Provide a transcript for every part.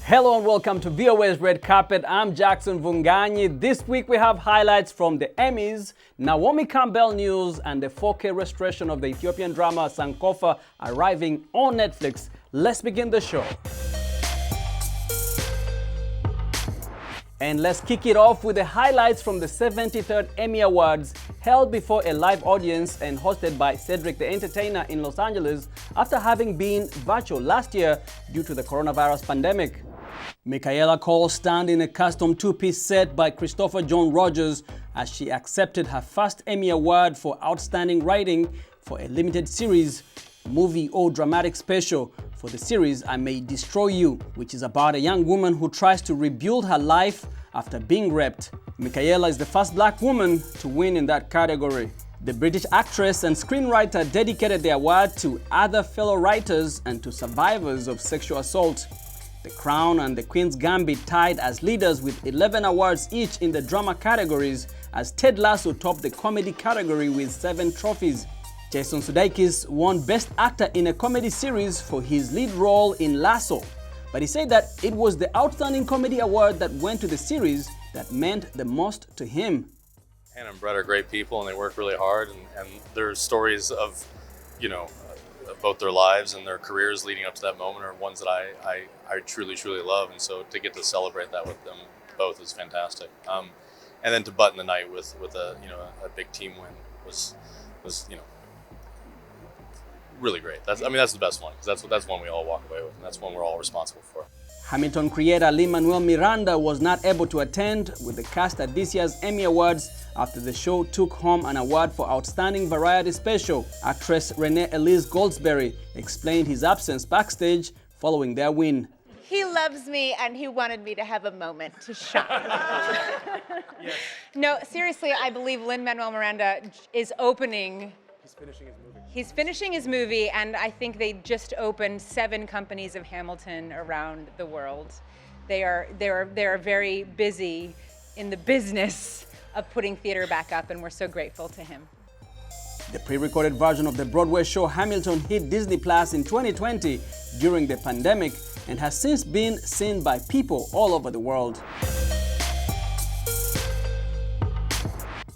Hello and welcome to VOA's Red Carpet. I'm Jackson Vunganyi. This week we have highlights from the Emmys, Naomi Campbell news, and the 4K restoration of the Ethiopian drama Sankofa arriving on Netflix. Let's begin the show. And let's kick it off with the highlights from the 73rd Emmy Awards, held before a live audience and hosted by Cedric the Entertainer in Los Angeles after having been virtual last year due to the coronavirus pandemic. Michaela Cole stand in a custom two-piece set by Christopher John Rogers as she accepted her first Emmy Award for Outstanding Writing for a limited series, movie or dramatic special for the series I May Destroy You, which is about a young woman who tries to rebuild her life after being raped. Michaela is the first black woman to win in that category. The British actress and screenwriter dedicated the award to other fellow writers and to survivors of sexual assault. The Crown and the Queen's Gambit tied as leaders with 11 awards each in the drama categories, as Ted Lasso topped the comedy category with 7 trophies. Jason Sudeikis won Best Actor in a Comedy Series for his lead role in Lasso, but he said that it was the Outstanding Comedy Award that went to the series that meant the most to him. Hannah and Brett are great people and they work really hard, and their stories of, both their lives and their careers leading up to that moment are ones that I truly, truly love, and so to get to celebrate that with them both is fantastic. And then to button the night with a big team win was really great. That's the best one, because that's one we all walk away with, and that's one we're all responsible for. Hamilton creator Lin-Manuel Miranda was not able to attend with the cast at this year's Emmy Awards after the show took home an award for Outstanding Variety Special. Actress Renee Elise Goldsberry explained his absence backstage following their win. He loves me and he wanted me to have a moment to shine. Yes. No, seriously, I believe Lin-Manuel Miranda is opening. He's finishing his movie, and I think they just opened 7 companies of Hamilton around the world. They are very busy in the business of putting theater back up, and we're so grateful to him. The pre-recorded version of the Broadway show Hamilton hit Disney Plus in 2020 during the pandemic and has since been seen by people all over the world.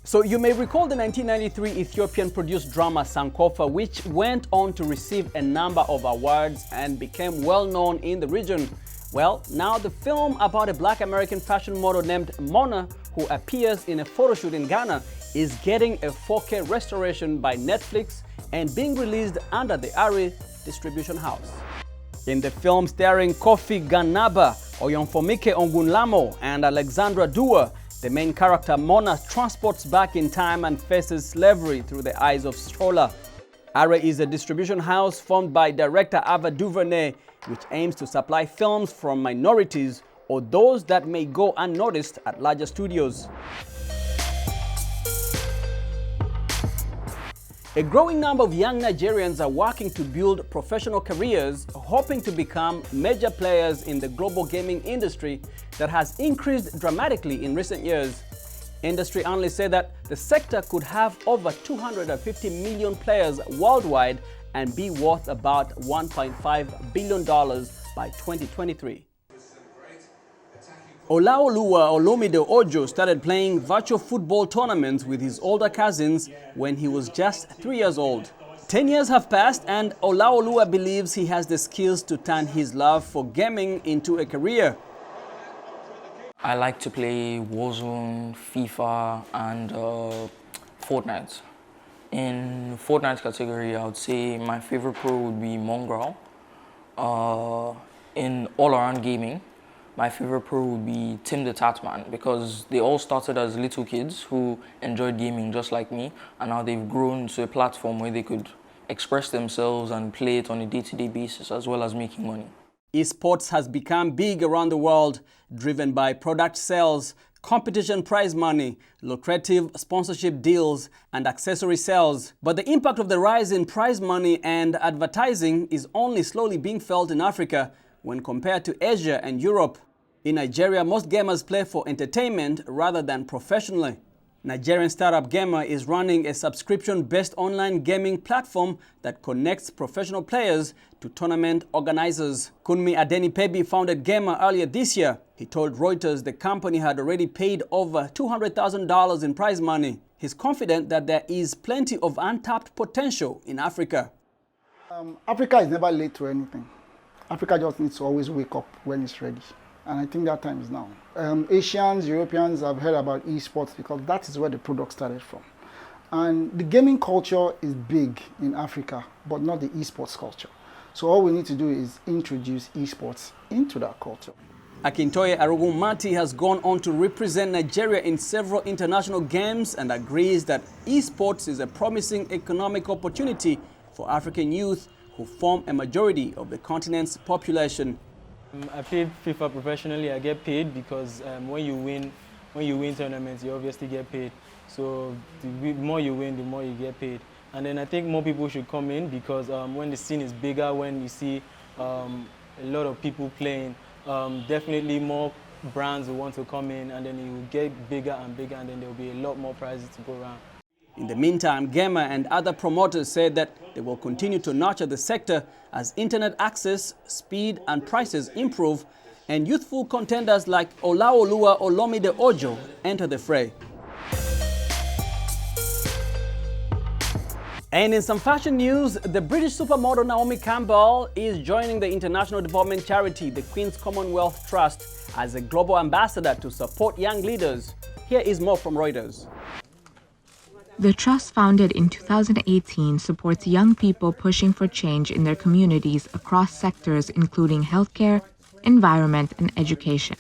So you may recall the 1993 Ethiopian-produced drama Sankofa, which went on to receive a number of awards and became well known in the region. Well, now the film about a black American fashion model named Mona, who appears in a photo shoot in Ghana, is getting a 4K restoration by Netflix and being released under the Ari distribution house. In the film starring Kofi Ganaba, Oyonfomike Ongunlamo, and Alexandra Dua, the main character Mona transports back in time and faces slavery through the eyes of Stroller. Are is a distribution house formed by director Ava DuVernay, which aims to supply films from minorities or those that may go unnoticed at larger studios. A growing number of young Nigerians are working to build professional careers, hoping to become major players in the global gaming industry that has increased dramatically in recent years. Industry analysts say that the sector could have over 250 million players worldwide and be worth about $1.5 billion by 2023. Olaoluwa Olomide Ojo started playing virtual football tournaments with his older cousins when he was just 3 years old. 10 years have passed and Olaoluwa believes he has the skills to turn his love for gaming into a career. I like to play Warzone, FIFA, and Fortnite. In Fortnite category, I would say my favorite pro would be Mongrel. In all-around gaming, my favorite pro would be Tim the Tatman, because they all started as little kids who enjoyed gaming just like me, and now they've grown to a platform where they could express themselves and play it on a day-to-day basis, as well as making money. Esports has become big around the world, driven by product sales, competition prize money, lucrative sponsorship deals, and accessory sales. But the impact of the rise in prize money and advertising is only slowly being felt in Africa when compared to Asia and Europe. In Nigeria, most gamers play for entertainment rather than professionally. Nigerian startup Themba is running a subscription-based online gaming platform that connects professional players to tournament organizers. Kunmi Adenipebi founded Themba earlier this year. He told Reuters the company had already paid over $200,000 in prize money. He's confident that there is plenty of untapped potential in Africa. Africa is never late to anything. Africa just needs to always wake up when it's ready. And I think that time is now. Asians, Europeans have heard about esports because that is where the product started from. And the gaming culture is big in Africa, but not the esports culture. So all we need to do is introduce esports into that culture. Akintoye Arugunmati has gone on to represent Nigeria in several international games and agrees that esports is a promising economic opportunity for African youth who form a majority of the continent's population. I played FIFA professionally. I get paid because when you win tournaments, you obviously get paid. So the more you win, the more you get paid. And then I think more people should come in because when the scene is bigger, when you see a lot of people playing, definitely more brands will want to come in, and then it will get bigger and bigger, and then there will be a lot more prizes to go around. In the meantime, Themba and other promoters said that they will continue to nurture the sector as internet access, speed and prices improve and youthful contenders like Olaoluwa Olomide Ojo enter the fray. And in some fashion news, the British supermodel Naomi Campbell is joining the international development charity, the Queen's Commonwealth Trust, as a global ambassador to support young leaders. Here is more from Reuters. The trust, founded in 2018, supports young people pushing for change in their communities across sectors including healthcare, environment, and education.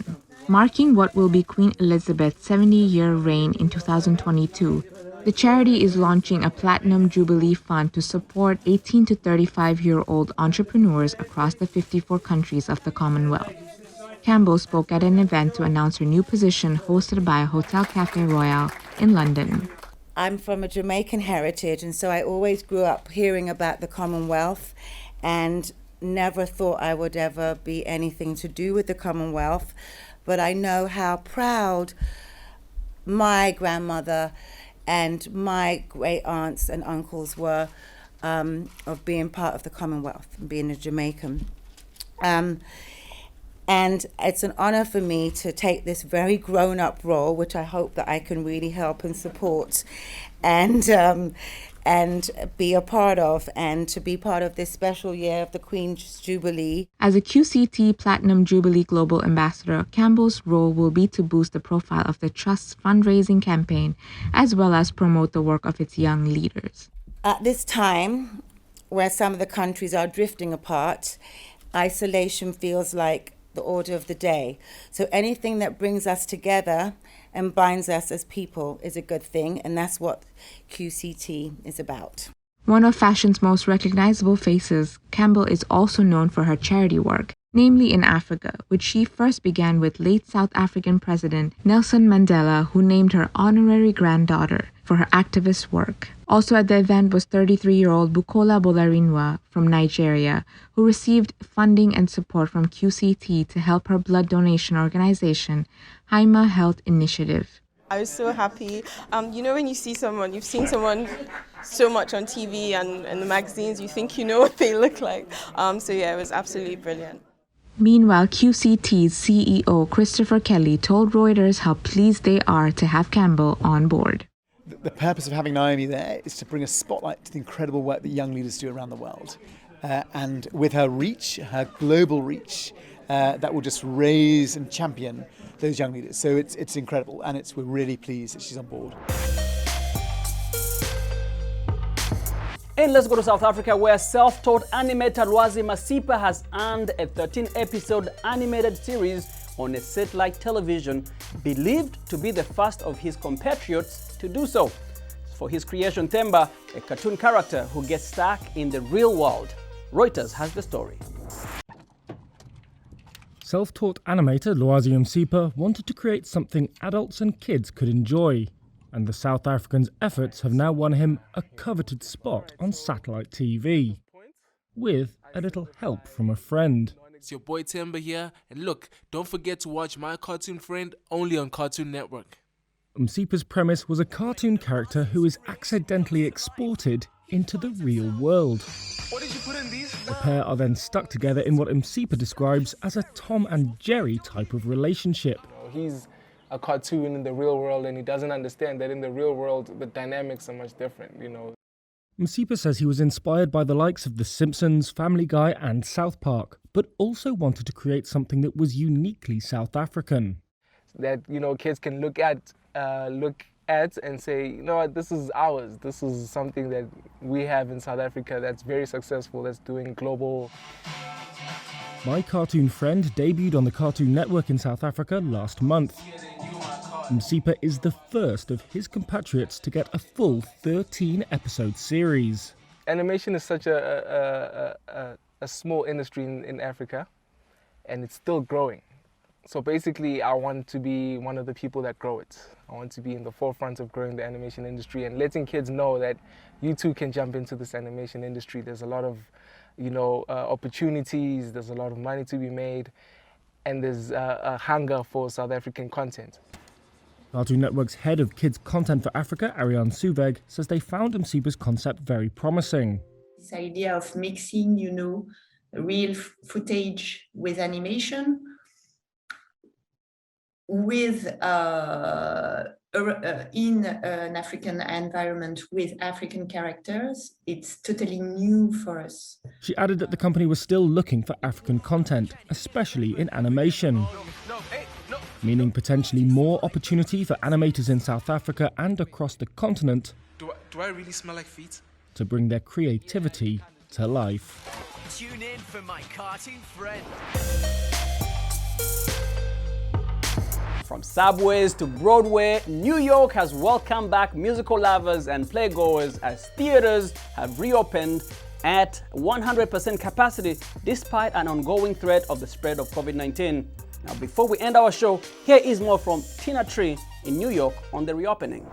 Marking what will be Queen Elizabeth's 70-year reign in 2022, the charity is launching a Platinum Jubilee Fund to support 18 to 35-year-old entrepreneurs across the 54 countries of the Commonwealth. Campbell spoke at an event to announce her new position hosted by Hotel Café Royal in London. I'm from a Jamaican heritage, and so I always grew up hearing about the Commonwealth and never thought I would ever be anything to do with the Commonwealth. But I know how proud my grandmother and my great aunts and uncles were of being part of the Commonwealth and being a Jamaican. And it's an honor for me to take this very grown-up role, which I hope that I can really help and support and be a part of, and to be part of this special year of the Queen's Jubilee. As a QCT Platinum Jubilee Global Ambassador, Campbell's role will be to boost the profile of the Trust's fundraising campaign, as well as promote the work of its young leaders. At this time, where some of the countries are drifting apart, isolation feels like the order of the day. So anything that brings us together and binds us as people is a good thing, and that's what QCT is about. One of fashion's most recognizable faces, Campbell is also known for her charity work, namely in Africa, which she first began with late South African President Nelson Mandela, who named her honorary granddaughter for her activist work. Also at the event was 33-year-old Bukola Bolarinwa from Nigeria, who received funding and support from QCT to help her blood donation organization, Haima Health Initiative. I was so happy. You know, when you see someone, you've seen someone so much on TV and the magazines, you think you know what they look like. So yeah, it was absolutely brilliant. Meanwhile, QCT's CEO Christopher Kelly told Reuters how pleased they are to have Campbell on board. The purpose of having Naomi there is to bring a spotlight to the incredible work that young leaders do around the world. And with her reach, her global reach, that will just raise and champion those young leaders. So it's incredible, and we're really pleased that she's on board. And let's go to South Africa, where self-taught animator Lwazi Masipa has earned a 13-episode animated series on a satellite television, believed to be the first of his compatriots to do so. For his creation, Themba, a cartoon character who gets stuck in the real world. Reuters has the story. Self-taught animator Lwazi Masipa wanted to create something adults and kids could enjoy, and the South African's efforts have now won him a coveted spot on satellite TV, with a little help from a friend. It's your boy Themba here, and look, don't forget to watch My Cartoon Friend only on Cartoon Network. Msipa's premise was a cartoon character who is accidentally exported into the real world. What did you put in these? The pair are then stuck together in what Msipa describes as a Tom and Jerry type of relationship. He's a cartoon in the real world, and he doesn't understand that in the real world the dynamics are much different, Msipa says he was inspired by the likes of The Simpsons, Family Guy and South Park, but also wanted to create something that was uniquely South African. That kids can look at and say, what, this is ours. This is something that we have in South Africa that's very successful, that's doing global. My Cartoon Friend debuted on the Cartoon Network in South Africa last month. Msipa is the first of his compatriots to get a full 13-episode series. Animation is such a small industry in Africa, and it's still growing. So basically, I want to be one of the people that grow it. I want to be in the forefront of growing the animation industry and letting kids know that you too can jump into this animation industry. There's a lot of, opportunities, there's a lot of money to be made, and there's a hunger for South African content. Cartoon Network's head of kids content for Africa, Ariane Suveg, says they found Msipa's concept very promising. This idea of mixing, real footage with animation, with in an African environment with African characters, it's totally new for us. She added that the company was still looking for African content, especially in animation, meaning potentially more opportunity for animators in South Africa and across the continent Do I really smell like feet? to bring their creativity to life. Tune in for My Cartoon Friend. From subways to Broadway, New York has welcomed back musical lovers and playgoers as theaters have reopened at 100% capacity despite an ongoing threat of the spread of COVID-19. Now, before we end our show, here is more from Tina Tree in New York on the reopening.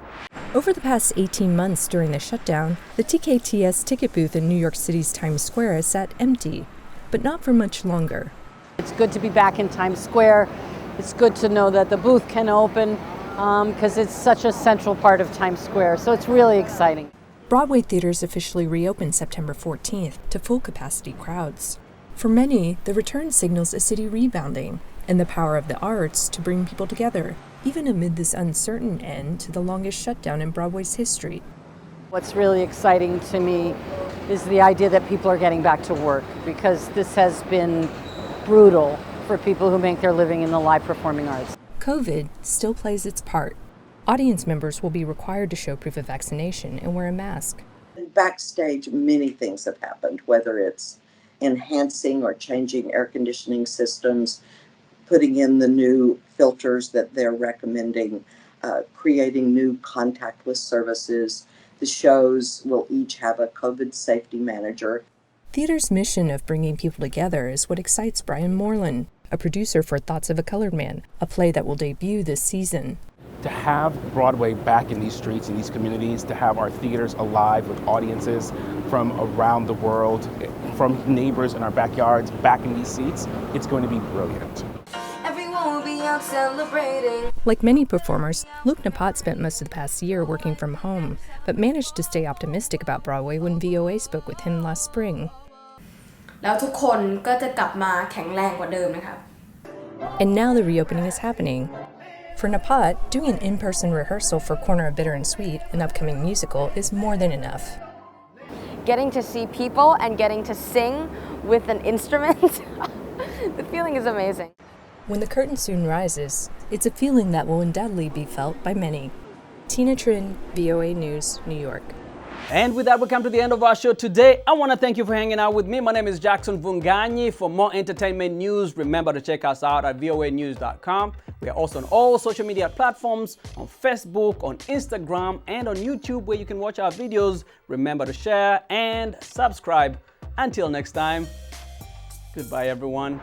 Over the past 18 months during the shutdown, the TKTS ticket booth in New York City's Times Square has sat empty, but not for much longer. It's good to be back in Times Square. It's good to know that the booth can open because it's such a central part of Times Square, so it's really exciting. Broadway theaters officially reopened September 14th to full capacity crowds. For many, the return signals a city rebounding and the power of the arts to bring people together, even amid this uncertain end to the longest shutdown in Broadway's history. What's really exciting to me is the idea that people are getting back to work, because this has been brutal for people who make their living in the live performing arts. COVID still plays its part. Audience members will be required to show proof of vaccination and wear a mask. Backstage, many things have happened, whether it's enhancing or changing air conditioning systems, putting in the new filters that they're recommending, creating new contactless services. The shows will each have a COVID safety manager. Theater's mission of bringing people together is what excites Brian Moreland, a producer for Thoughts of a Colored Man, a play that will debut this season. To have Broadway back in these streets, in these communities, to have our theaters alive with audiences from around the world, from neighbors in our backyards, back in these seats, it's going to be brilliant. Everyone will be out celebrating. Like many performers, Luke Napat spent most of the past year working from home, but managed to stay optimistic about Broadway when VOA spoke with him last spring. แล้วทุกคนก็จะกลับมาแข็งแรงกว่าเดิมนะคะ And now the reopening is happening. For Napat, doing an in-person rehearsal for Corner of Bitter and Sweet, an upcoming musical, is more than enough. Getting to see people and getting to sing with an instrument, the feeling is amazing. When the curtain soon rises, it's a feeling that will undoubtedly be felt by many. Tina Trin, VOA News, New York. And with that, we come to the end of our show today. I want to thank you for hanging out with me. My name is Jackson Vunganyi. For more entertainment news, remember to check us out at voanews.com. We are also on all social media platforms, on Facebook, on Instagram, and on YouTube, where you can watch our videos. Remember to share and subscribe. Until next time, goodbye, everyone.